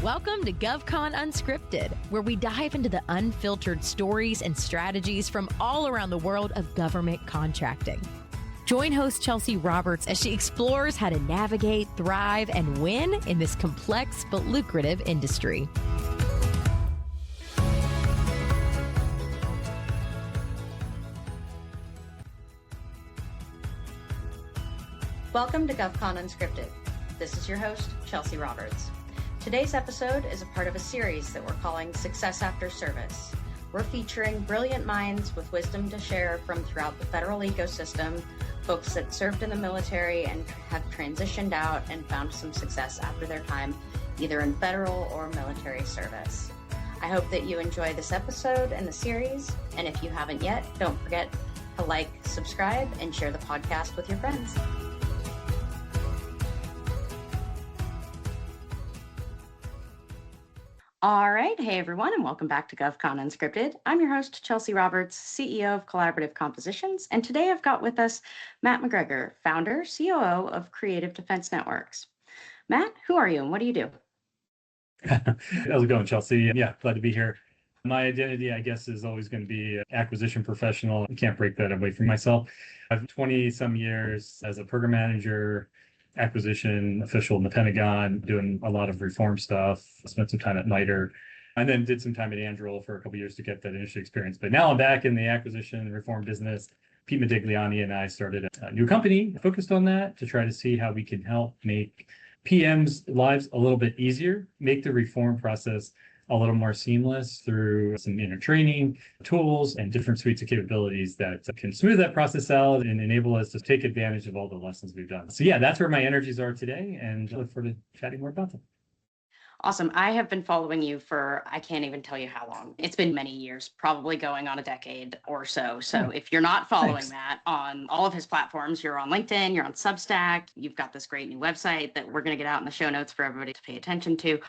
Welcome to GovCon Unscripted, where we dive into the unfiltered stories and strategies from all around the world of government contracting. Join host Chelsea Roberts as she explores how to navigate, thrive, and win in this complex but lucrative industry. Welcome to GovCon Unscripted. This is your host, Chelsea Roberts. Today's episode is a part of a series that we're calling Success After Service. We're featuring brilliant minds with wisdom to share from throughout the federal ecosystem, folks that served in the military and have transitioned out and found some success after their time, either in federal or military service. I hope that you enjoy this episode and the series, and if you haven't yet, don't forget to like, subscribe, and share the podcast with your friends. All right. Hey, everyone, and welcome back to GovCon Unscripted. I'm your host, Chelsea Roberts, CEO of Collaborative Compositions. And today I've got with us Matt MacGregor, founder, COO of Creative Defense Networks. Matt, who are you and what do you do? How's it going, Chelsea? Yeah, glad to be here. My identity, I guess, is always going to be acquisition professional. I can't break that away from myself. I've 20 some years as a program manager, acquisition official in the Pentagon, doing a lot of reform stuff, spent some time at MITRE, and then did some time at Anduril for a couple of years to get that industry experience. But now I'm back in the acquisition and reform business. Pete Modigliani and I started a new company focused on that to try to see how we can help make PM's lives a little bit easier, make the reform process a little more seamless through some training tools and different suites of capabilities that can smooth that process out and enable us to take advantage of all the lessons we've done. So yeah, that's where my energies are today, and I look forward to chatting more about them. Awesome. I have been following you for, I can't even tell you how long. It's been many years, probably going on a decade or so. So if you're not following Matt on all of his platforms, you're on LinkedIn, you're on Substack, you've got this great new website that we're going to get out in the show notes for everybody to pay attention to.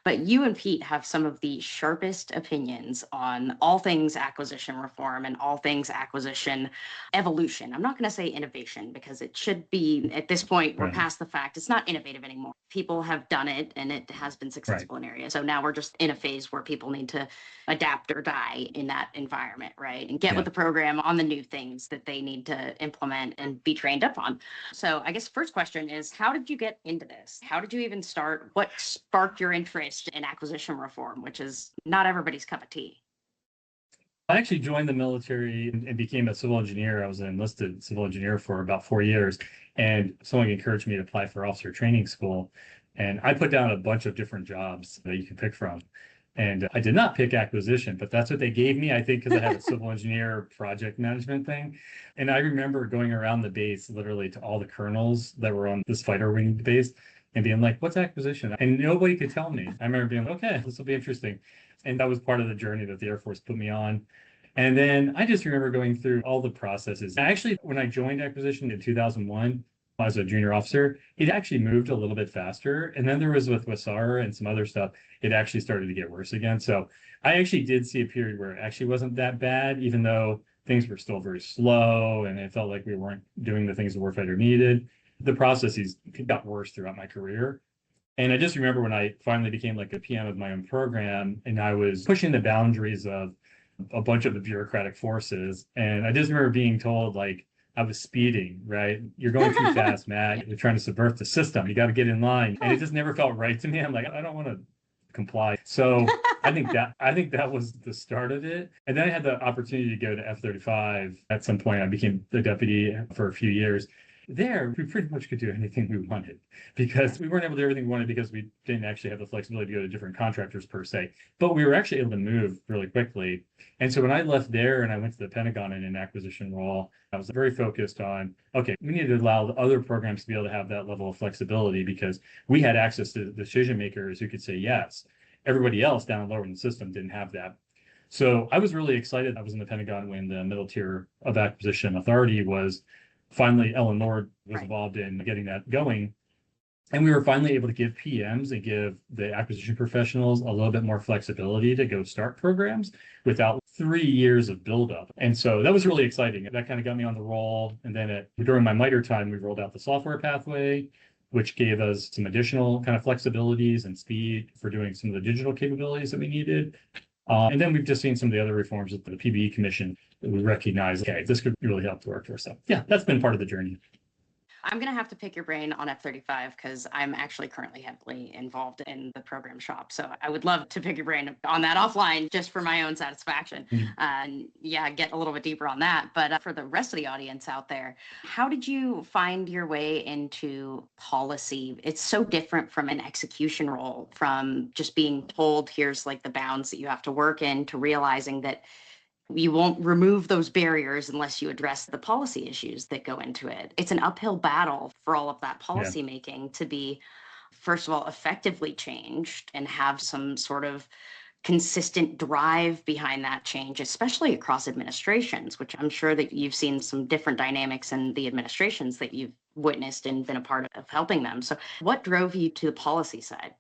But you and Pete have some of the sharpest opinions on all things acquisition reform and all things acquisition evolution. I'm not going to say innovation because it should be, at this point, we're past the fact. It's not innovative anymore. People have done it and it has been successful in areas. So now we're just in a phase where people need to adapt or die in that environment, right? And get with the program on the new things that they need to implement and be trained up on. So I guess first question is, how did you get into this? How did you even start? What sparked your interest in acquisition reform, which is not everybody's cup of tea? I actually joined the military and became a civil engineer. I was an enlisted civil engineer for about 4 years, and someone encouraged me to apply for officer training school. And I put down a bunch of different jobs that you can pick from. And I did not pick acquisition, but that's what they gave me, I think, because I had a civil engineer project management thing. And I remember going around the base, literally to all the colonels that were on this fighter wing base and being like, what's acquisition? And nobody could tell me. I remember being like, okay, this will be interesting. And that was part of the journey that the Air Force put me on. And then I just remember going through all the processes. Actually, when I joined acquisition in 2001, as a junior officer, it actually moved a little bit faster. And then there was with WSAR and some other stuff, it actually started to get worse again. So I actually did see a period where it actually wasn't that bad, even though things were still very slow and it felt like we weren't doing the things the warfighter needed. The processes got worse throughout my career. And I just remember when I finally became like a PM of my own program and I was pushing the boundaries of a bunch of the bureaucratic forces. And I just remember being told, like, I was speeding, right? You're going too fast, Matt. You're trying to subvert the system. You got to get in line. And it just never felt right to me. I'm like, I don't want to comply. So I think that was the start of it. And then I had the opportunity to go to F-35. At some point, I became the deputy for a few years. There, we pretty much could do anything we wanted because we weren't able to do everything we wanted because we didn't actually have the flexibility to go to different contractors per se. But we were actually able to move really quickly. And so when I left there and I went to the Pentagon in an acquisition role, I was very focused on, okay, we need to allow the other programs to be able to have that level of flexibility because we had access to decision makers who could say yes. Everybody else down lower in the system didn't have that. So I was really excited. I was in the Pentagon when the middle tier of acquisition authority was finally, Ellen Lord was involved in getting that going. And we were finally able to give PMs and give the acquisition professionals a little bit more flexibility to go start programs without 3 years of buildup. And so that was really exciting. That kind of got me on the roll. And then during my MITRE time, we rolled out the software pathway. which gave us some additional kind of flexibilities and speed for doing some of the digital capabilities that we needed. And then we've just seen some of the other reforms at the PBE Commission that we recognize, okay, this could really help the workforce. So yeah, that's been part of the journey. I'm going to have to pick your brain on F-35 because I'm actually currently heavily involved in the program shop. So I would love to pick your brain on that offline just for my own satisfaction. And yeah, get a little bit deeper on that. But for the rest of the audience out there, how did you find your way into policy? It's so different from an execution role, from just being told, here's like the bounds that you have to work in, to realizing that you won't remove those barriers unless you address the policy issues that go into it. It's an uphill battle for all of that policy making to be, first of all, effectively changed and have some sort of consistent drive behind that change, especially across administrations, which I'm sure that you've seen some different dynamics in the administrations that you've witnessed and been a part of helping them. So what drove you to the policy side?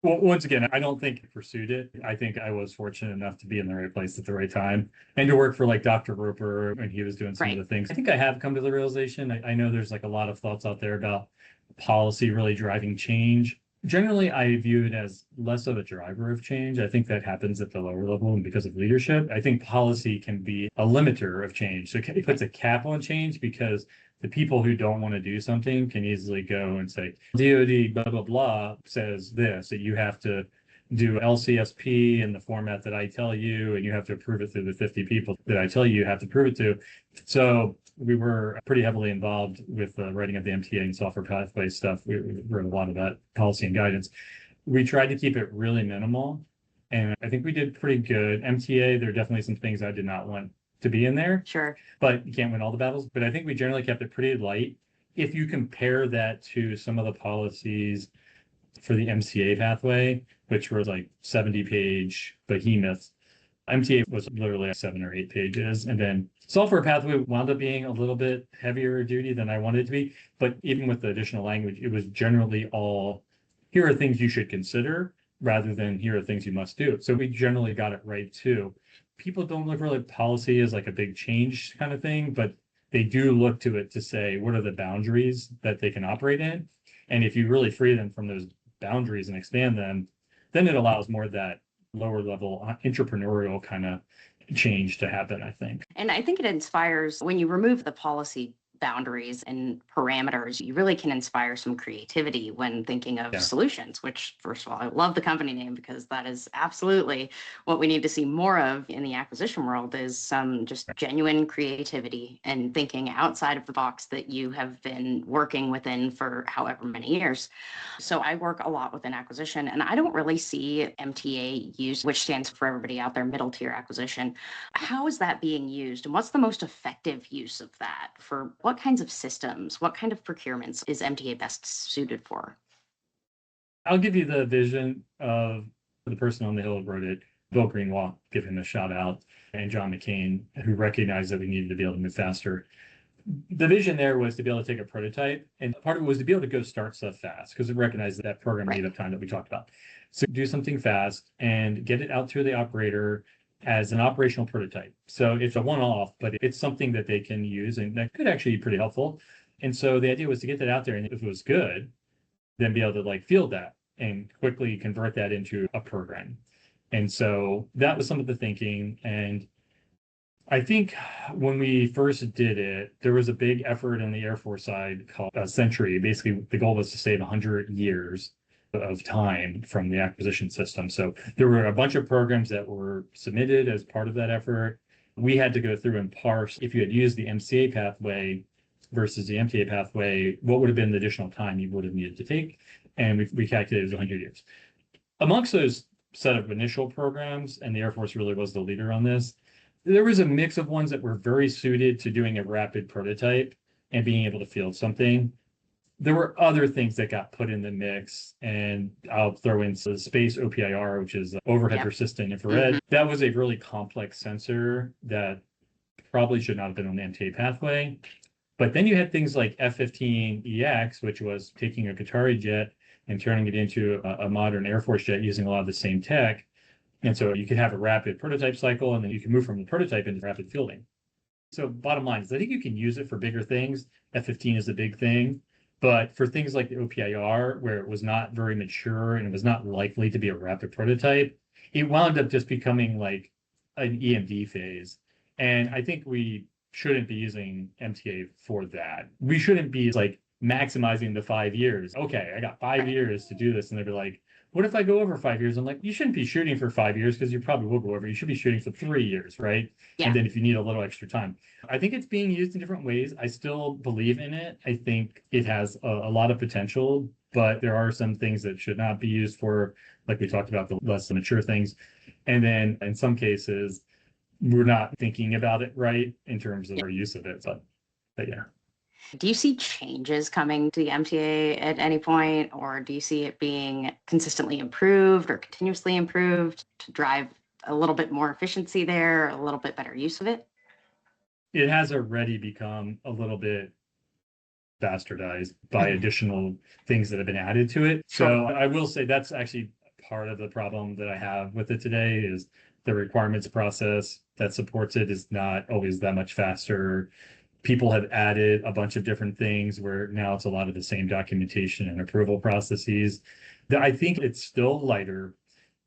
Well, once again, I don't think I pursued it. I think I was fortunate enough to be in the right place at the right time and to work for like Dr. Roper when he was doing some of the things. I think I have come to the realization. I know there's like a lot of thoughts out there about policy really driving change. Generally, I view it as less of a driver of change. I think that happens at the lower level and because of leadership. I think policy can be a limiter of change. So it puts a cap on change because the people who don't want to do something can easily go and say, DOD, blah, blah, blah, says this, that you have to do LCSP in the format that I tell you, and you have to approve it through the 50 people that I tell you have to prove it to. So we were pretty heavily involved with the writing of the MTA and software pathway stuff. We wrote a lot of that policy and guidance. We tried to keep it really minimal, and I think we did pretty good. MTA, there are definitely some things I did not want to be in there. Sure. But you can't win all the battles. But I think we generally kept it pretty light. If you compare that to some of the policies for the MCA pathway, which were like 70-page behemoths, MTA was literally 7 or 8 pages. And then software pathway wound up being a little bit heavier duty than I wanted it to be. But even with the additional language, it was generally all, here are things you should consider rather than here are things you must do. So we generally got it right too. People don't look really at policy as like a big change kind of thing, but they do look to it to say, what are the boundaries that they can operate in? And if you really free them from those boundaries and expand them, then it allows more of that lower level entrepreneurial kind of change to happen, I think. And I think it inspires, when you remove the policy boundaries and parameters, you really can inspire some creativity when thinking of solutions, which, first of all, I love the company name because that is absolutely what we need to see more of in the acquisition world, is some just genuine creativity and thinking outside of the box that you have been working within for however many years. So I work a lot within acquisition, and I don't really see MTA used, which stands for everybody out there, middle tier acquisition. How is that being used? And what's the most effective use of that? For what kinds of systems, what kind of procurements is MTA best suited for? I'll give you the vision of the person on the Hill who wrote it, Bill Greenwald, give him a shout out, and John McCain, who recognized that we needed to be able to move faster. The vision there was to be able to take a prototype, and part of it was to be able to go start stuff fast, because it recognized that program need of time that we talked about. So do something fast and get it out through the operator as an operational prototype. So it's a one-off, but it's something that they can use, and that could actually be pretty helpful. And so the idea was to get that out there, and if it was good, then be able to like field that and quickly convert that into a program. And so that was some of the thinking. And I think when we first did it, there was a big effort on the Air Force side called Century. Basically, the goal was to save 100 years of time from the acquisition system. So there were a bunch of programs that were submitted as part of that effort. We had to go through and parse, if you had used the MCA pathway versus the MTA pathway, what would have been the additional time you would have needed to take? And we calculated it was 100 years. Amongst those set of initial programs, and the Air Force really was the leader on this, there was a mix of ones that were very suited to doing a rapid prototype and being able to field something. There were other things that got put in the mix, and I'll throw in the space OPIR, which is overhead persistent infrared. That was a really complex sensor that probably should not have been on the MTA pathway. But then you had things like F-15EX, which was taking a Qatari jet and turning it into a modern Air Force jet using a lot of the same tech. And so you could have a rapid prototype cycle, and then you can move from the prototype into rapid fielding. So bottom line is I think you can use it for bigger things. F-15 is a big thing. But for things like the OPIR, where it was not very mature and it was not likely to be a rapid prototype, it wound up just becoming like an EMD phase. And I think we shouldn't be using MTA for that. We shouldn't be like maximizing the 5 years. Okay, I got 5 years to do this. And they'd be like, what if I go over 5 years? I'm like, you shouldn't be shooting for 5 years because you probably will go over. You should be shooting for 3 years, right? Yeah. And then if you need a little extra time. I think it's being used in different ways. I still believe in it. I think it has a lot of potential, but there are some things that should not be used for, like we talked about, the less mature things. And then in some cases, we're not thinking about it right in terms of our use of it. But yeah. Do you see changes coming to the MTA at any point, or do you see it being consistently improved or continuously improved to drive a little bit more efficiency there, a little bit better use of it? It has already become a little bit bastardized by additional things that have been added to it. So I will say that's actually part of the problem that I have with it today is the requirements process that supports it is not always that much faster. People have added a bunch of different things where now it's a lot of the same documentation and approval processes. I think it's still lighter.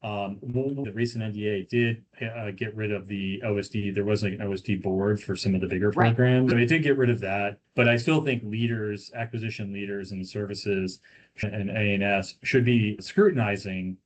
The recent NDA did get rid of the OSD. There was an OSD board for some of the bigger programs. So it did get rid of that. But I still think leaders, acquisition leaders and services and A&S should be scrutinizing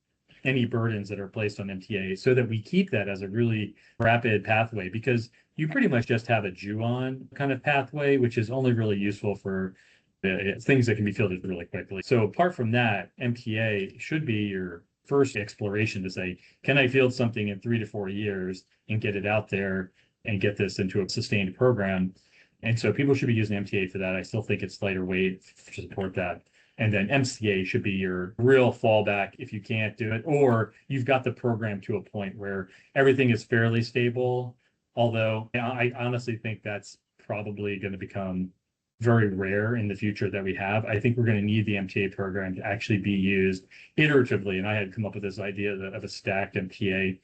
any burdens that are placed on MTA so that we keep that as a really rapid pathway, because you pretty much just have a JUON kind of pathway, which is only really useful for things that can be fielded really quickly. So apart from that, MTA should be your first exploration to say, can I field something in 3 to 4 years and get it out there and get this into a sustained program? And so people should be using MTA for that. I still think it's lighter weight to support that. And then MCA should be your real fallback if you can't do it, or you've got the program to a point where everything is fairly stable. Although I honestly think that's probably going to become very rare in the future that we have. I think we're going to need the MTA program to actually be used iteratively. And I had come up with this idea of a stacked MTA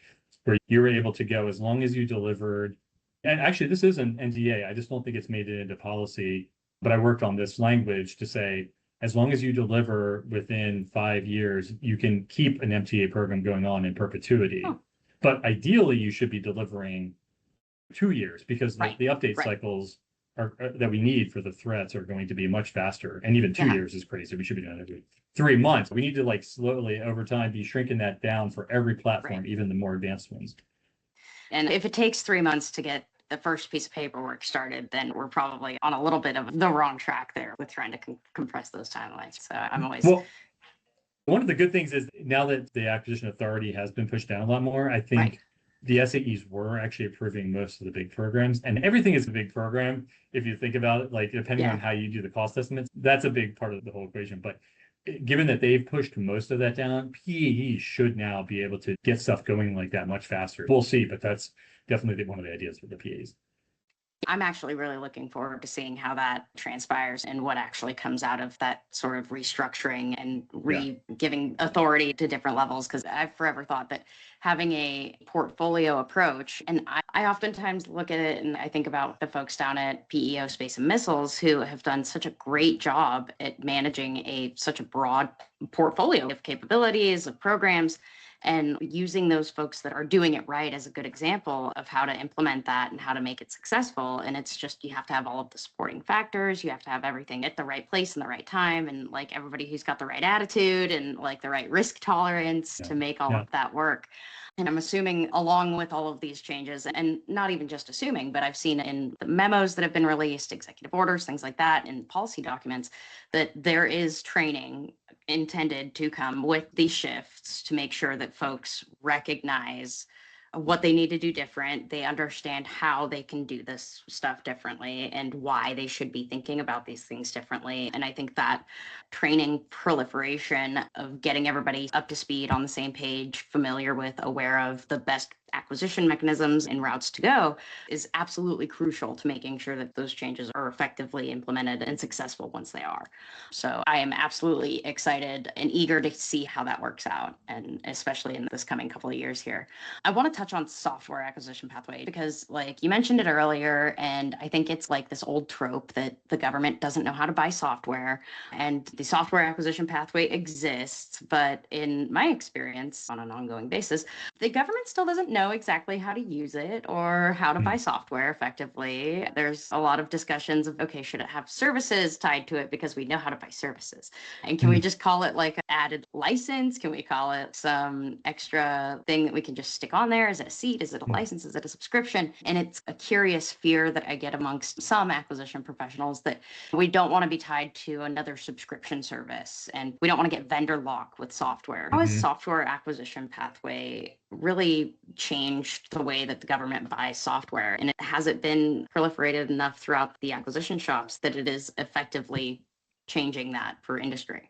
where you were able to go as long as you delivered. And actually, this is an NDA. I just don't think it's made it into policy. But I worked on this language to say, as long as you deliver within 5 years, you can keep an MTA program going on in perpetuity. Oh. But ideally, you should be delivering 2 years because the update cycles that we need for the threats are going to be much faster. And even 2 years is crazy. We should be doing it every 3 months. We need to like slowly over time be shrinking that down for every platform, even the more advanced ones. And if it takes 3 months to get the first piece of paperwork started, then we're probably on a little bit of the wrong track there with trying to compress those timelines. So I'm always... Well, one of the good things is now that the acquisition authority has been pushed down a lot more, I think the SAEs were actually approving most of the big programs, and everything is a big program. If you think about it, like depending on how you do the cost estimates, that's a big part of the whole equation. But given that they've pushed most of that down, PAE should now be able to get stuff going like that much faster. We'll see, but that's definitely one of the ideas for the PAs. I'm actually really looking forward to seeing how that transpires and what actually comes out of that sort of restructuring and giving authority to different levels, because I've forever thought that having a portfolio approach, and I oftentimes look at it and I think about the folks down at PEO Space and Missiles who have done such a great job at managing such a broad portfolio of capabilities, of programs, and using those folks that are doing it right as a good example of how to implement that and how to make it successful. And it's just, you have to have all of the supporting factors. You have to have everything at the right place and the right time. And like everybody who's got the right attitude and like the right risk tolerance to make all of that work. And I'm assuming along with all of these changes, and not even just assuming, but I've seen in the memos that have been released, executive orders, things like that, and policy documents, that there is training intended to come with these shifts to make sure that folks recognize what they need to do different. They understand how they can do this stuff differently and why they should be thinking about these things differently. And I think that training proliferation of getting everybody up to speed on the same page, familiar with, aware of the best acquisition mechanisms and routes to go is absolutely crucial to making sure that those changes are effectively implemented and successful once they are. So I am absolutely excited and eager to see how that works out, and especially in this coming couple of years here. I want to touch on software acquisition pathway because, like you mentioned it earlier, and I think it's like this old trope that the government doesn't know how to buy software, and the software acquisition pathway exists. But in my experience on an ongoing basis, the government still doesn't know exactly how to use it or how to buy software effectively. There's a lot of discussions of, okay, should it have services tied to it because we know how to buy services? And can we just call it like an added license? Can we call it some extra thing that we can just stick on there? Is it a seat? Is it a license? Is it a subscription? And it's a curious fear that I get amongst some acquisition professionals that we don't want to be tied to another subscription service, and we don't want to get vendor lock with software. How has software acquisition pathway really changed the way that the government buys software? And has it been proliferated enough throughout the acquisition shops that it is effectively changing that for industry?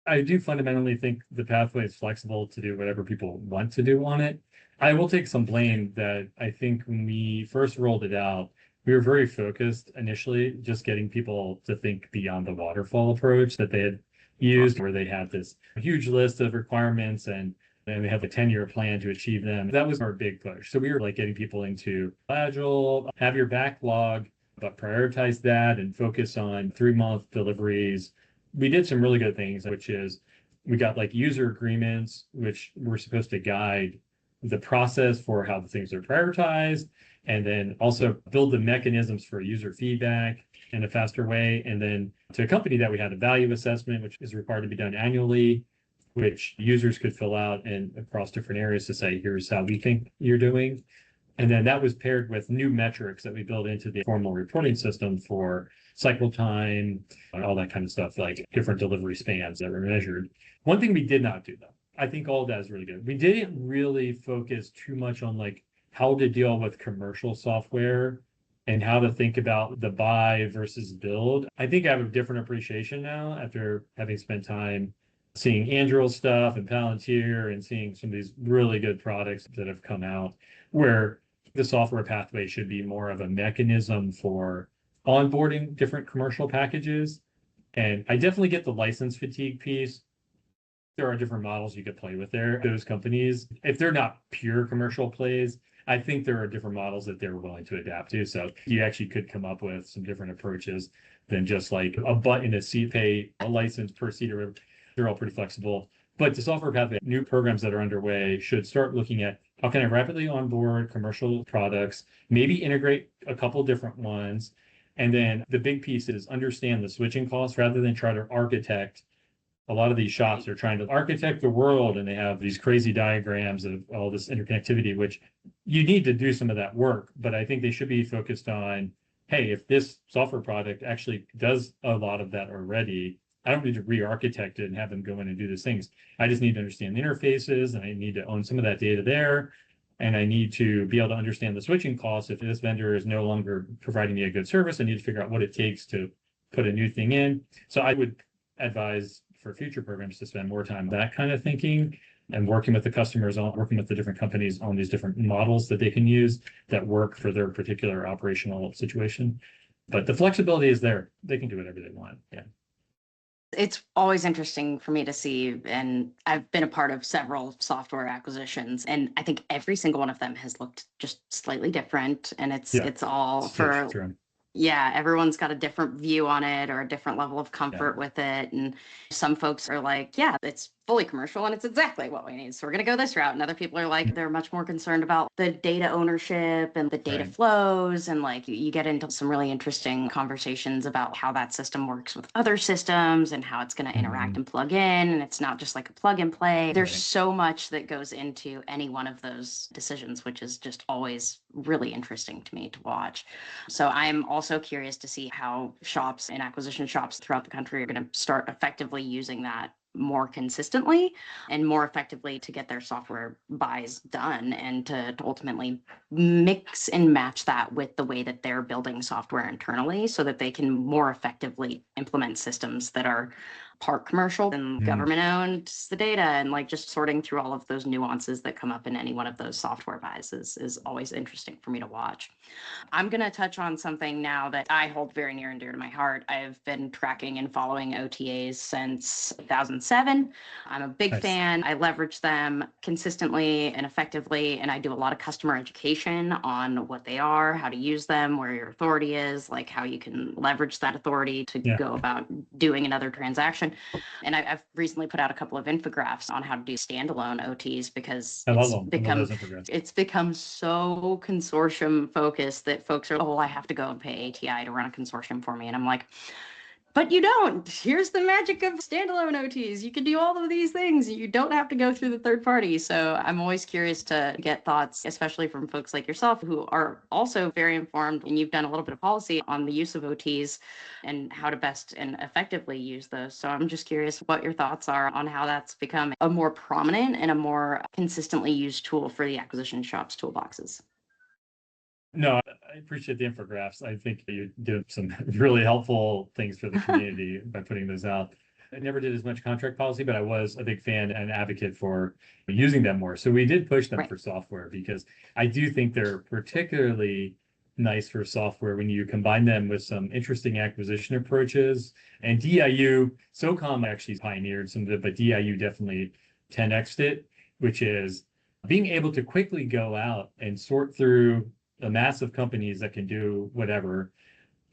I do fundamentally think the pathway is flexible to do whatever people want to do on it. I will take some blame that I think when we first rolled it out, we were very focused initially, just getting people to think beyond the waterfall approach that they had used, where they had this huge list of requirements and then they have a 10-year plan to achieve them. That was our big push. So we were like getting people into Agile, have your backlog, but prioritize that and focus on 3-month deliveries. We did some really good things, which is we got like user agreements, which were supposed to guide the process for how the things are prioritized, and then also build the mechanisms for user feedback in a faster way. And then to accompany that, we had a value assessment, which is required to be done annually, which users could fill out and across different areas to say, here's how we think you're doing. And then that was paired with new metrics that we built into the formal reporting system for cycle time, and all that kind of stuff, like different delivery spans that were measured. One thing we did not do, though, I think all of that is really good. We didn't really focus too much on like how to deal with commercial software and how to think about the buy versus build. I think I have a different appreciation now after having spent time seeing Anduril stuff and Palantir and seeing some of these really good products that have come out, where the software pathway should be more of a mechanism for onboarding different commercial packages. And I definitely get the license fatigue piece. There are different models you could play with there. Those companies, if they're not pure commercial plays, I think there are different models that they're willing to adapt to. So you actually could come up with some different approaches than just like a button, a seat pay, a license per seat. They're all pretty flexible. But the software pathway, new programs that are underway should start looking at how can I rapidly onboard commercial products, maybe integrate a couple different ones. And then the big piece is understand the switching costs rather than try to architect. A lot of these shops are trying to architect the world and they have these crazy diagrams of all this interconnectivity, which you need to do some of that work. But I think they should be focused on, hey, if this software product actually does a lot of that already, I don't need to re-architect it and have them go in and do these things. I just need to understand the interfaces and I need to own some of that data there. And I need to be able to understand the switching costs. If this vendor is no longer providing me a good service, I need to figure out what it takes to put a new thing in. So I would advise for future programs to spend more time that kind of thinking and working with the customers, on working with the different companies on these different models that they can use that work for their particular operational situation. But the flexibility is there. They can do whatever they want. Yeah. It's always interesting for me to see, and I've been a part of several software acquisitions, and I think every single one of them has looked just slightly different, and it's all for True. Yeah, everyone's got a different view on it or a different level of comfort with it. And some folks are like, yeah, it's fully commercial and it's exactly what we need. So we're going to go this route. And other people are like, they're much more concerned about the data ownership and the data flows. And like you get into some really interesting conversations about how that system works with other systems and how it's going to interact and plug in. And it's not just like a plug and play. There's so much that goes into any one of those decisions, which is just always really interesting to me to watch. So I'm also curious to see how shops and acquisition shops throughout the country are going to start effectively using that more consistently and more effectively to get their software buys done and to ultimately mix and match that with the way that they're building software internally so that they can more effectively implement systems that are park commercial and government owned the data, and like just sorting through all of those nuances that come up in any one of those software buys is always interesting for me to watch. I'm going to touch on something now that I hold very near and dear to my heart. I've been tracking and following OTAs since 2007. I'm a big fan. I leverage them consistently and effectively, and I do a lot of customer education on what they are, how to use them, where your authority is, like how you can leverage that authority to go about doing another transaction. And I've recently put out a couple of infographics on how to do standalone OTs because it's become so consortium focused that folks are, oh, I have to go and pay ATI to run a consortium for me. And I'm like, but you don't. Here's the magic of standalone OTs. You can do all of these things. You don't have to go through the third party. So I'm always curious to get thoughts, especially from folks like yourself who are also very informed, and you've done a little bit of policy on the use of OTs and how to best and effectively use those. So I'm just curious what your thoughts are on how that's become a more prominent and a more consistently used tool for the acquisition shop's toolboxes. No, I appreciate the infographics. I think you did some really helpful things for the community by putting those out. I never did as much contract policy, but I was a big fan and advocate for using them more. So we did push them for software because I do think they're particularly nice for software when you combine them with some interesting acquisition approaches. And DIU, SOCOM actually pioneered some of it, but DIU definitely 10x'd it, which is being able to quickly go out and sort through the massive companies that can do whatever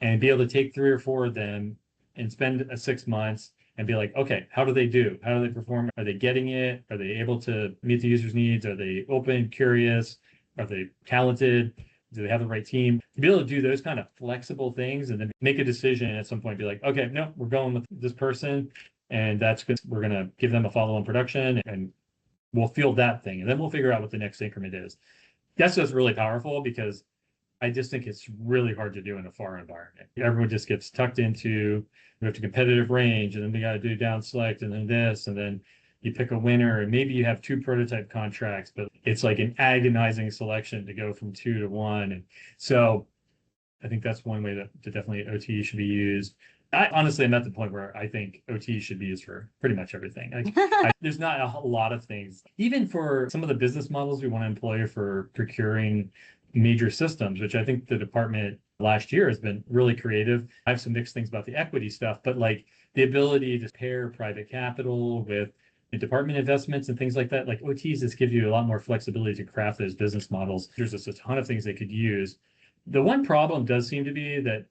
and be able to take 3 or 4 of them and spend 6 months and be like, okay, how do they do? How do they perform? Are they getting it? Are they able to meet the user's needs? Are they open, curious? Are they talented? Do they have the right team? To be able to do those kind of flexible things and then make a decision at some point, be like, okay, no, we're going with this person and that's good. We're going to give them a follow-on production and we'll field that thing. And then we'll figure out what the next increment is. That's just really powerful because I just think it's really hard to do in a FAR environment. Everyone just gets tucked into, we have to competitive range, and then we got to do down select, and then this, and then you pick a winner, and maybe you have 2 prototype contracts, but it's like an agonizing selection to go from 2 to 1. And so I think that's one way that definitely OT should be used. I honestly am at the point where I think OT should be used for pretty much everything. There's not a lot of things, even for some of the business models we want to employ for procuring major systems, which I think the department last year has been really creative. I have some mixed things about the equity stuff, but like the ability to pair private capital with the department investments and things like that, like OTs just give you a lot more flexibility to craft those business models. There's just a ton of things they could use. The one problem does seem to be that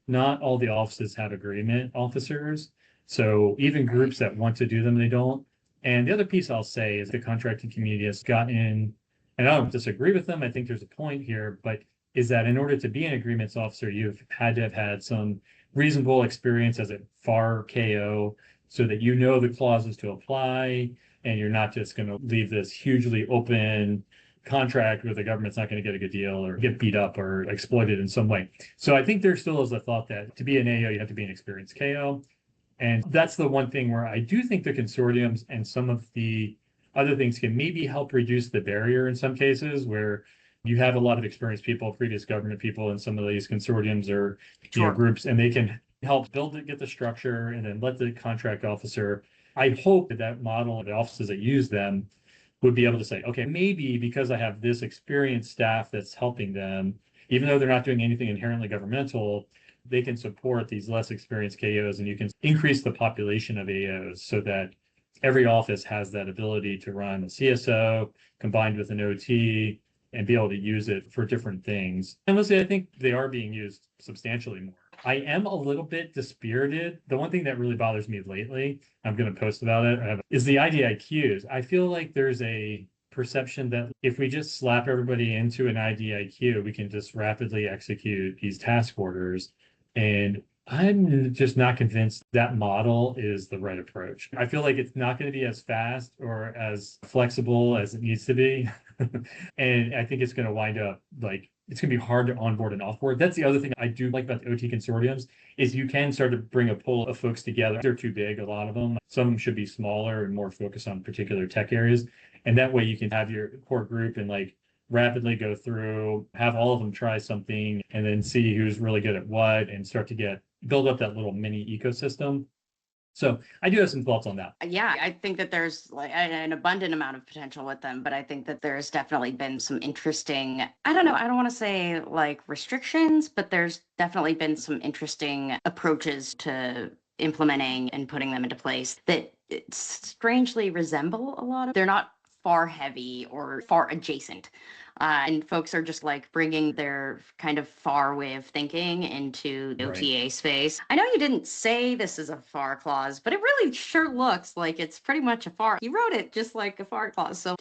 not all the offices have agreement officers. So even groups that want to do them, they don't. And the other piece I'll say is the contracting community has gotten, and I don't disagree with them, I think there's a point here, but is that in order to be an agreements officer, you've had to have had some reasonable experience as a FAR KO so that you know the clauses to apply and you're not just going to leave this hugely open contract where the government's not going to get a good deal or get beat up or exploited in some way. So I think there still is a thought that to be an AO, you have to be an experienced KO. And that's the one thing where I do think the consortiums and some of the other things can maybe help reduce the barrier in some cases where you have a lot of experienced people, previous government people in some of these consortiums or groups, and they can help build it, get the structure, and then let the contract officer. I hope that model of the offices that use them would be able to say, okay, maybe because I have this experienced staff that's helping them, even though they're not doing anything inherently governmental, they can support these less experienced KOs, and you can increase the population of AOs so that every office has that ability to run a CSO combined with an OT and be able to use it for different things. And honestly, I think they are being used substantially more. I am a little bit dispirited. The one thing that really bothers me lately, I'm going to post about it, is the IDIQs. I feel like there's a perception that if we just slap everybody into an IDIQ, we can just rapidly execute these task orders. And I'm just not convinced that model is the right approach. I feel like it's not going to be as fast or as flexible as it needs to be. And I think it's going to wind up like, it's going to be hard to onboard and offboard. That's the other thing I do like about the OT consortiums is you can start to bring a pool of folks together. They're too big, a lot of them. Some should be smaller and more focused on particular tech areas. And that way you can have your core group and like rapidly go through, have all of them try something and then see who's really good at what and start to build up that little mini ecosystem. So I do have some thoughts on that. Yeah, I think that there's like an abundant amount of potential with them, but I think that there's definitely been some interesting, I don't know, I don't want to say like restrictions, but there's definitely been some interesting approaches to implementing and putting them into place that strangely resemble a lot of, they're not far heavy or far adjacent. And folks are just like bringing their kind of far way of thinking into the Right. OTA space. I know you didn't say this is a FAR clause, but it really sure looks like it's pretty much a FAR. You wrote it just like a FAR clause. So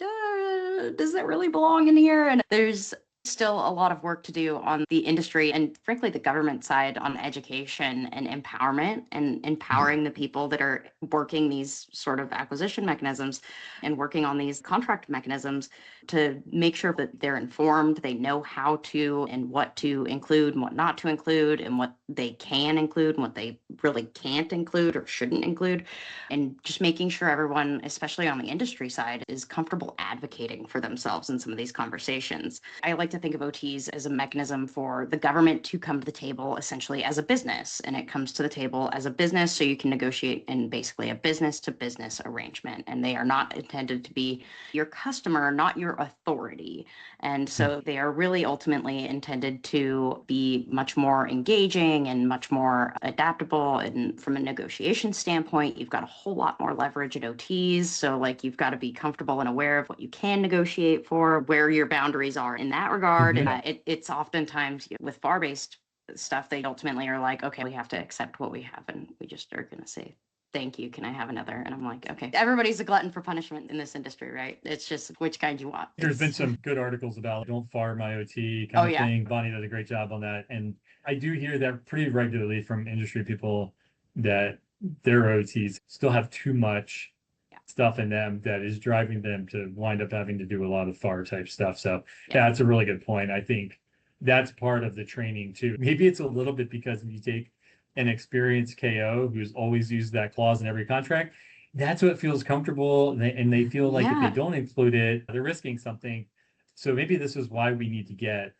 does it really belong in here? And there's still a lot of work to do on the industry and frankly the government side on education and empowerment and empowering the people that are working these sort of acquisition mechanisms and working on these contract mechanisms to make sure that they're informed, they know how to and what to include and what not to include and what they can include and what they really can't include or shouldn't include, and just making sure everyone, especially on the industry side, is comfortable advocating for themselves in some of these conversations. I like to think of OTs as a mechanism for the government to come to the table essentially as a business, and it comes to the table as a business so you can negotiate in basically a business to business arrangement, and they are not intended to be your customer, not your authority. And so they are really ultimately intended to be much more engaging and much more adaptable. And from a negotiation standpoint, you've got a whole lot more leverage at OTs. So like you've got to be comfortable and aware of what you can negotiate for, where your boundaries are in that regard. And it's oftentimes with FAR-based stuff, they ultimately are like, okay, we have to accept what we have and we just are going to say, thank you. Can I have another? And I'm like, okay, everybody's a glutton for punishment in this industry, right? It's just which kind you want. There's been some good articles about don't fire my OT kind of thing. Bonnie does a great job on that. And I do hear that pretty regularly from industry people that their OTs still have too much stuff in them that is driving them to wind up having to do a lot of FAR type stuff. So that's a really good point. I think that's part of the training too. Maybe it's a little bit because if you take an experienced KO who's always used that clause in every contract, that's what feels comfortable. And they feel like if they don't include it, they're risking something. So maybe this is why we need to get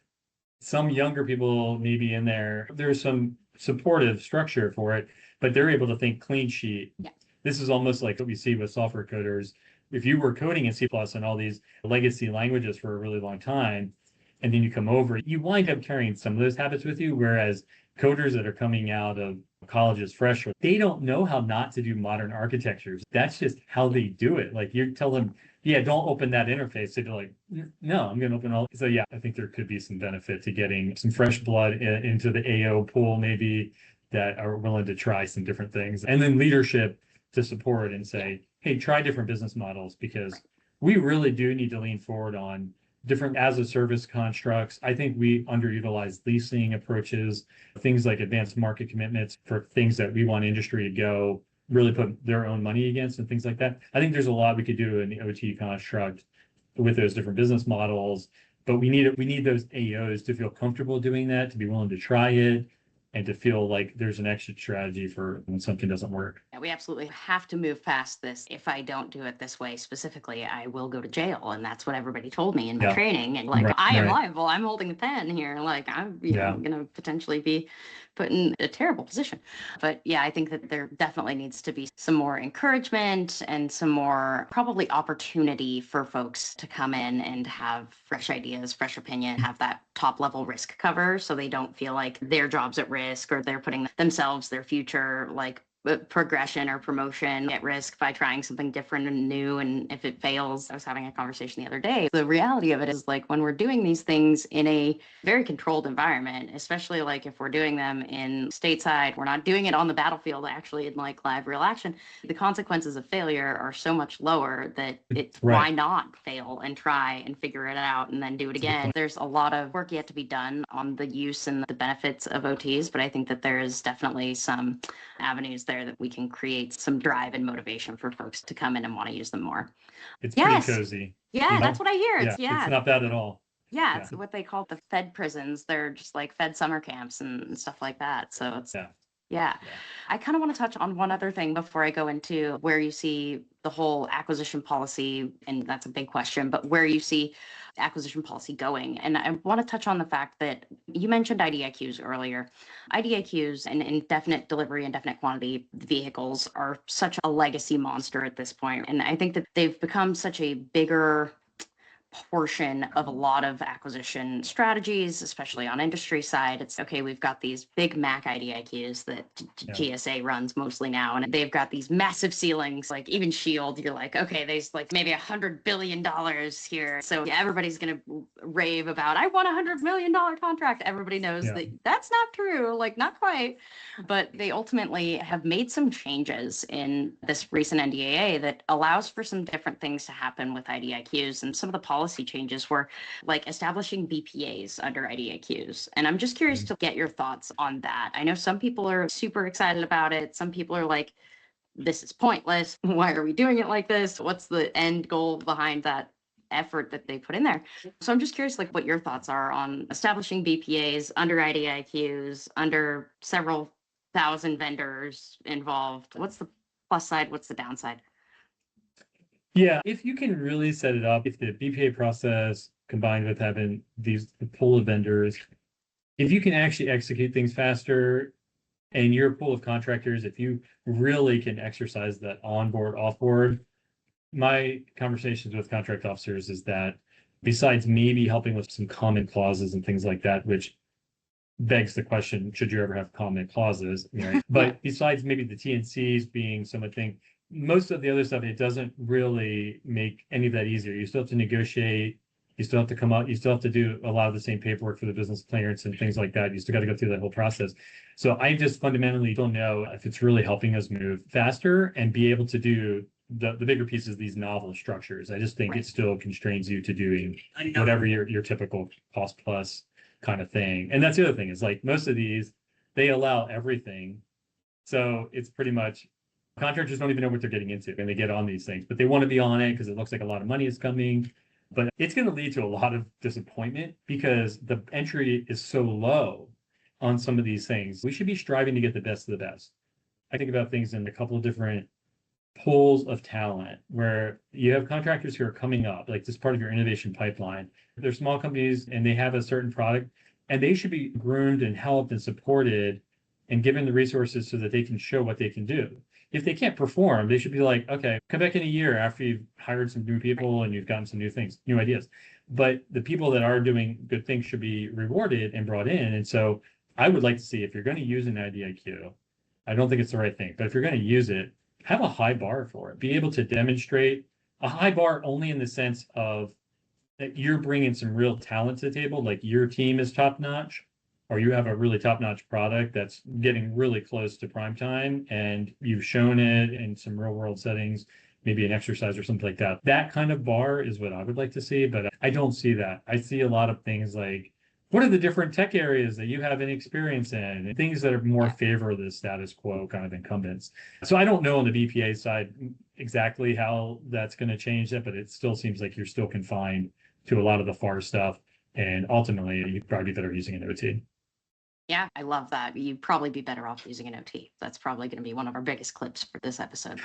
some younger people maybe in there. There's some supportive structure for it, but they're able to think clean sheet. This is almost like what we see with software coders. If you were coding in C+ and all these legacy languages for a really long time, and then you come over, you wind up carrying some of those habits with you, whereas coders that are coming out of colleges fresh, they don't know how not to do modern architectures. That's just how they do it. Like you tell them, yeah, don't open that interface. They're like, no, I'm going to open all. So yeah, I think there could be some benefit to getting some fresh blood into the AO pool, maybe that are willing to try some different things. And then leadership to support and say, hey, try different business models, because we really do need to lean forward on different as a service constructs. I think we underutilize leasing approaches, things like advanced market commitments for things that we want industry to go really put their own money against and things like that. I think there's a lot we could do in the OT construct with those different business models, but we need those AOs to feel comfortable doing that, to be willing to try it, and to feel like there's an exit strategy for when something doesn't work. Yeah, we absolutely have to move past this. If I don't do it this way specifically, I will go to jail. And that's what everybody told me in training. And like, I am liable. I'm holding the pen here. Like, I'm going to potentially be put in a terrible position. But yeah, I think that there definitely needs to be some more encouragement and some more probably opportunity for folks to come in and have fresh ideas, fresh opinion, have that top level risk cover so they don't feel like their job's at risk or they're putting themselves, their future, like progression or promotion at risk by trying something different and new. And if it fails, I was having a conversation the other day. The reality of it is like when we're doing these things in a very controlled environment, especially like if we're doing them in stateside, we're not doing it on the battlefield, actually in like live real action, the consequences of failure are so much lower that it's why not fail and try and figure it out and then do it again. There's a lot of work yet to be done on the use and the benefits of OTs, but I think that there is definitely some avenues there that we can create some drive and motivation for folks to come in and want to use them more. It's pretty cozy. Yeah, that's what I hear. It's not bad at all. Yeah, it's what they call the Fed prisons. They're just like Fed summer camps and stuff like that. So it's I kind of want to touch on one other thing before I go into where you see the whole acquisition policy, and that's a big question, but where you see acquisition policy going. And I want to touch on the fact that you mentioned IDIQs earlier. IDIQs and indefinite delivery, indefinite quantity vehicles are such a legacy monster at this point. And I think that they've become such a bigger portion of a lot of acquisition strategies, especially on industry side. It's okay, we've got these big Mac IDIQs that GSA runs mostly now, and they've got these massive ceilings, like even Shield, you're like, okay, there's like maybe $100 billion here. So yeah, everybody's going to rave about, I want $100 million contract. Everybody knows that that's not true, like not quite. But they ultimately have made some changes in this recent NDAA that allows for some different things to happen with IDIQs. And some of the policy changes were like establishing BPAs under IDIQs. And I'm just curious to get your thoughts on that. I know some people are super excited about it. Some people are like, this is pointless. Why are we doing it like this? What's the end goal behind that effort that they put in there? So I'm just curious, like, what your thoughts are on establishing BPAs under IDIQs, under several thousand vendors involved. What's the plus side? What's the downside? Yeah, if you can really set it up, if the BPA process combined with having the pool of vendors, if you can actually execute things faster and your pool of contractors, if you really can exercise that onboard, offboard, my conversations with contract officers is that besides maybe helping with some common clauses and things like that, which begs the question, should you ever have common clauses? Right? But besides maybe the TNCs being somewhat thing, most of the other stuff, it doesn't really make any of that easier. You still have to negotiate. You still have to come out. You still have to do a lot of the same paperwork for the business clearance and things like that. You still got to go through that whole process. So I just fundamentally don't know if it's really helping us move faster and be able to do the bigger pieces, these novel structures. I just think it still constrains you to doing whatever your typical cost plus kind of thing. And that's the other thing is like most of these, they allow everything. So it's pretty much contractors don't even know what they're getting into when they get on these things, but they want to be on it because it looks like a lot of money is coming. But it's going to lead to a lot of disappointment because the entry is so low on some of these things. We should be striving to get the best of the best. I think about things in a couple of different pools of talent where you have contractors who are coming up, like this part of your innovation pipeline. They're small companies and they have a certain product and they should be groomed and helped and supported and given the resources so that they can show what they can do. If they can't perform, they should be like, okay, come back in a year after you've hired some new people and you've gotten some new things, new ideas. But the people that are doing good things should be rewarded and brought in. And so I would like to see if you're going to use an IDIQ, I don't think it's the right thing, but if you're going to use it, have a high bar for it. Be able to demonstrate a high bar only in the sense of that you're bringing some real talent to the table, like your team is top notch, or you have a really top-notch product that's getting really close to prime time and you've shown it in some real-world settings, maybe an exercise or something like that. That kind of bar is what I would like to see, but I don't see that. I see a lot of things like, what are the different tech areas that you have any experience in? And things that are more favor the status quo kind of incumbents. So I don't know on the BPA side exactly how that's going to change that, but it still seems like you're still confined to a lot of the FAR stuff. And ultimately, you'd probably be better using an OT. Yeah, I love that. You'd probably be better off using an OT. That's probably going to be one of our biggest clips for this episode.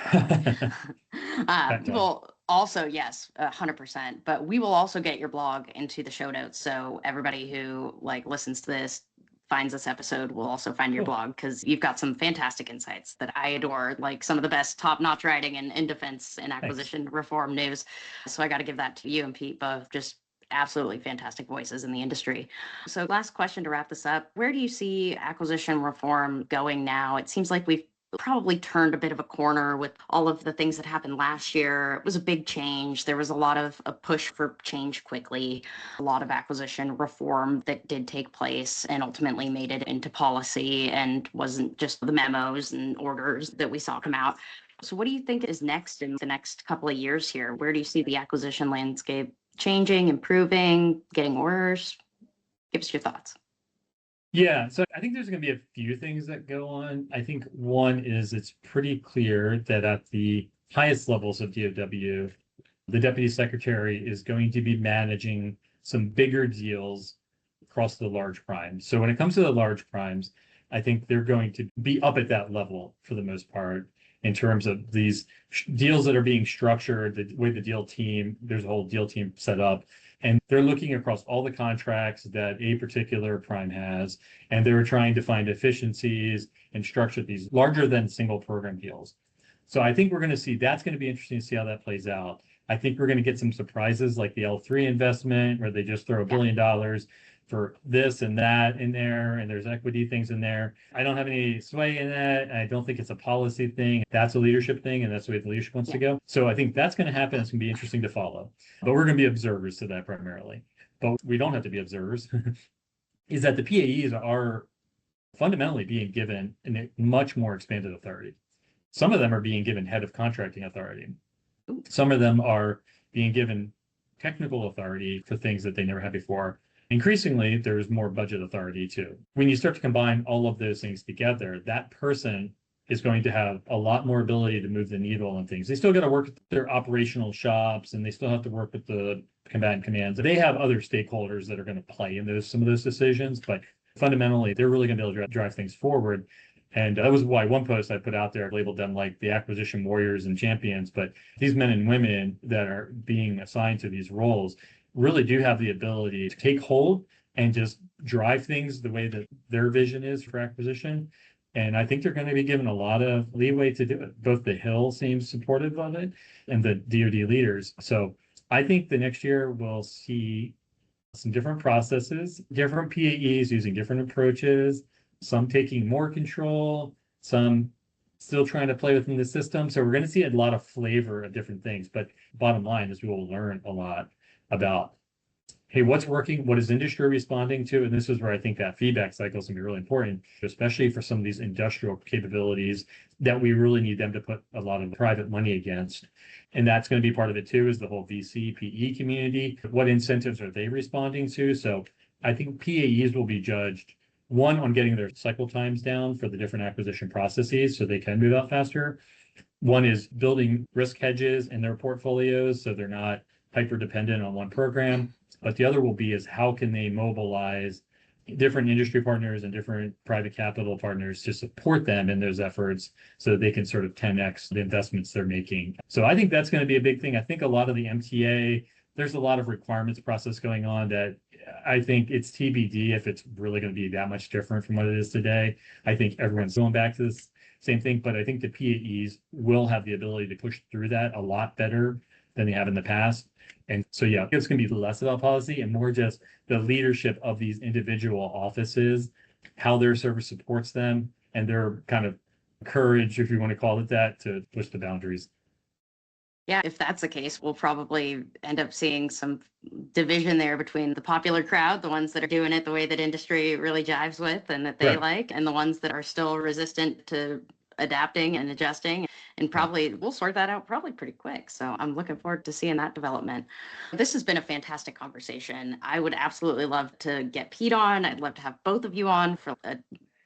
Well, also, yes, 100%. But we will also get your blog into the show notes. So everybody who like listens to this, finds this episode, will also find your blog because you've got some fantastic insights that I adore, like some of the best top-notch writing in defense and acquisition reform news. So I got to give that to you and Pete both. Just absolutely fantastic voices in the industry. So last question to wrap this up. Where do you see acquisition reform going now? It seems like we've probably turned a bit of a corner with all of the things that happened last year. It was a big change. There was a lot of a push for change quickly, a lot of acquisition reform that did take place and ultimately made it into policy and wasn't just the memos and orders that we saw come out. So what do you think is next in the next couple of years here? Where do you see the acquisition landscape changing, improving, getting worse? Give us your thoughts. Yeah, so I think there's going to be a few things that go on. I think one is it's pretty clear that at the highest levels of DOW, the deputy secretary is going to be managing some bigger deals across the large primes. So when it comes to the large primes, I think they're going to be up at that level for the most part in terms of these deals that are being structured, the way the deal team, there's a whole deal team set up, and they're looking across all the contracts that a particular prime has, and they're trying to find efficiencies and structure these larger than single program deals. So I think we're going to see, that's going to be interesting to see how that plays out. I think we're going to get some surprises like the L3 investment where they just throw $1 billion for this and that in there, and there's equity things in there. I don't have any sway in that. I don't think it's a policy thing. That's a leadership thing, and that's the way the leadership wants to go. So I think that's going to happen. It's going to be interesting to follow. But we're going to be observers to that primarily. But we don't have to be observers, is that the PAEs are fundamentally being given a much more expanded authority. Some of them are being given head of contracting authority. Some of them are being given technical authority for things that they never had before. Increasingly, there's more budget authority too. When you start to combine all of those things together, that person is going to have a lot more ability to move the needle on things. They still got to work with their operational shops, and they still have to work with the combatant commands. They have other stakeholders that are going to play in some of those decisions, but fundamentally, they're really going to be able to drive things forward. And that was why one post I put out there labeled them like the acquisition warriors and champions. But these men and women that are being assigned to these roles really do have the ability to take hold and just drive things the way that their vision is for acquisition. And I think they're going to be given a lot of leeway to do it. Both the Hill seems supportive of it and the DoD leaders. So I think the next year we'll see some different processes, different PAEs using different approaches, some taking more control, some still trying to play within the system. So we're going to see a lot of flavor of different things. But bottom line is we will learn a lot about, hey, what's working? What is industry responding to? And this is where I think that feedback cycle is going to be really important, especially for some of these industrial capabilities that we really need them to put a lot of private money against. And that's going to be part of it too, is the whole VC, PE community. What incentives are they responding to? So I think PAEs will be judged, one, on getting their cycle times down for the different acquisition processes so they can move out faster. One is building risk hedges in their portfolios so they're not hyper dependent on one program. But the other will be is how can they mobilize different industry partners and different private capital partners to support them in those efforts so that they can sort of 10x the investments they're making. So I think that's going to be a big thing. I think a lot of the MTA, there's a lot of requirements process going on that I think it's TBD if it's really going to be that much different from what it is today. I think everyone's going back to this same thing, but I think the PAEs will have the ability to push through that a lot better than they have in the past. And so, yeah, it's going to be less about policy and more just the leadership of these individual offices, how their service supports them, and their kind of courage, if you want to call it that, to push the boundaries. Yeah, if that's the case, we'll probably end up seeing some division there between the popular crowd, the ones that are doing it the way that industry really jives with and that they like, and the ones that are still resistant to adapting and adjusting. And probably we'll sort that out probably pretty quick. So I'm looking forward to seeing that development. This has been a fantastic conversation. I would absolutely love to get Pete on. I'd love to have both of you on for a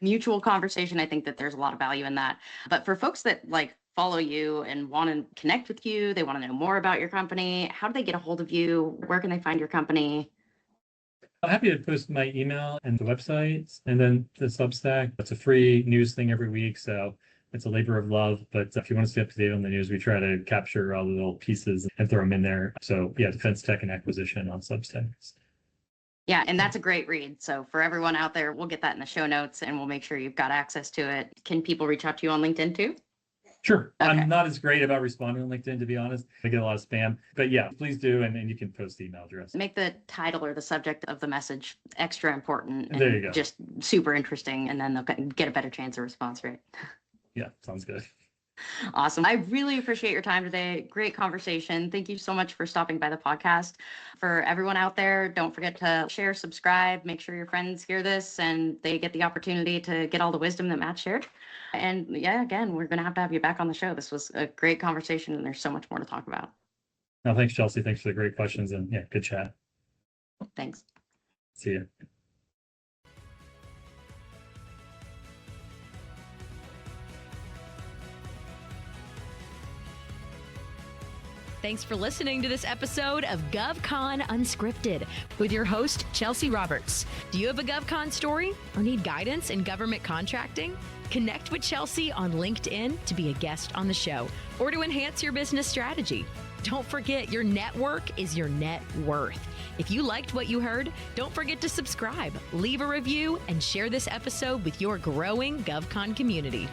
mutual conversation. I think that there's a lot of value in that. But for folks that follow you and want to connect with you, they want to know more about your company, how do they get a hold of you? Where can they find your company? I'm happy to post my email and the website and then the Substack. It's a free news thing every week, so it's a labor of love. But if you want to stay up to date on the news, we try to capture all the little pieces and throw them in there. So yeah, Defense Tech and Acquisition on Substack. Yeah, and that's a great read. So for everyone out there, we'll get that in the show notes and we'll make sure you've got access to it. Can people reach out to you on LinkedIn too? Sure. Okay. I'm not as great about responding on LinkedIn, to be honest. I get a lot of spam. But yeah, please do. And you can post the email address. Make the title or the subject of the message extra important. And there you go. Just super interesting. And then they'll get a better chance of response rate. Yeah, sounds good. Awesome. I really appreciate your time today. Great conversation. Thank you so much for stopping by the podcast. For everyone out there, don't forget to share, subscribe, make sure your friends hear this and they get the opportunity to get all the wisdom that Matt shared. And yeah, again, we're going to have you back on the show. This was a great conversation and there's so much more to talk about. No, thanks, Chelsea. Thanks for the great questions and yeah, good chat. Thanks. See you. Thanks for listening to this episode of GovCon Unscripted with your host, Chelsea Roberts. Do you have a GovCon story or need guidance in government contracting? Connect with Chelsea on LinkedIn to be a guest on the show or to enhance your business strategy. Don't forget, your network is your net worth. If you liked what you heard, don't forget to subscribe, leave a review, and share this episode with your growing GovCon community.